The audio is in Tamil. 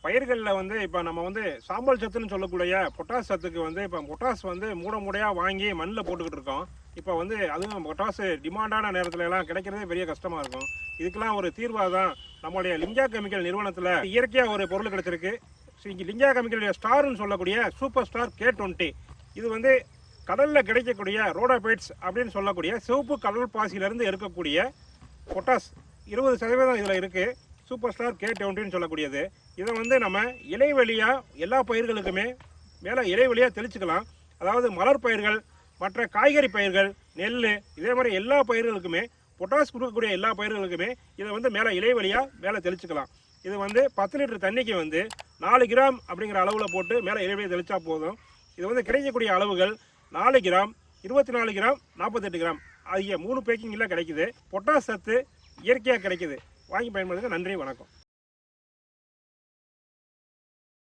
பயிர்களில் வந்து இப்போ நம்ம வந்து சாம்பல் சத்துன்னு சொல்லக்கூடிய பொட்டாஸ் சத்துக்கு வந்து இப்போ பொட்டாஸ் வந்து மூடையாக வாங்கி மண்ணில் போட்டுக்கிட்டு இருக்கோம். இப்போ வந்து அதுவும் பொட்டாஸ் டிமாண்டான நேரத்துல எல்லாம் கிடைக்கிறதே பெரிய கஷ்டமாக இருக்கும். இதுக்கெல்லாம் ஒரு தீர்வாக தான் நம்மளுடைய லிங்கா கெமிக்கல் நிறுவனத்தில் இயற்கையாக ஒரு பொருள் கிடைச்சிருக்கு. லிங்கா கெமிக்கலுடைய ஸ்டார்னு சொல்லக்கூடிய சூப்பர் ஸ்டார் K20. இது வந்து கடலில் கிடைக்கக்கூடிய ரோடோபைட்ஸ் அப்படின்னு சொல்லக்கூடிய சிவப்பு கடல் பாசியிலிருந்து இருக்கக்கூடிய பொட்டாஸ் 20% இதில் இருக்குது. சூப்பர் ஸ்டார் K20ன்னு சொல்லக்கூடியது. இதை வந்து நம்ம இலைவெளியாக எல்லா பயிர்களுக்குமே மேலே இலைவெளியாக தெளிச்சுக்கலாம். அதாவது மலர் பயிர்கள், மற்ற காய்கறி பயிர்கள், நெல், இதே மாதிரி எல்லா பயிர்களுக்குமே பொட்டாஸ் கொடுக்கக்கூடிய எல்லா பயிர்களுக்குமே இதை வந்து மேலே இலைவெளியாக மேலே தெளிச்சுக்கலாம். இது வந்து 10 லிட்டர் தண்ணிக்கு வந்து 4 கிராம் அப்படிங்கிற அளவில் போட்டு மேலே இலைவெளியை தெளித்தா போதும். இது வந்து கிடைக்கக்கூடிய அளவுகள் 4 கிராம், 24 கிராம், 48 கிராம் ஆகிய 3 பேக்கிங்கில் கிடைக்குது. பொட்டாஸ் சத்து இயற்கையாக கிடைக்குது. வாங்கி பயன்படுத்துங்க. நன்றி, வணக்கம்.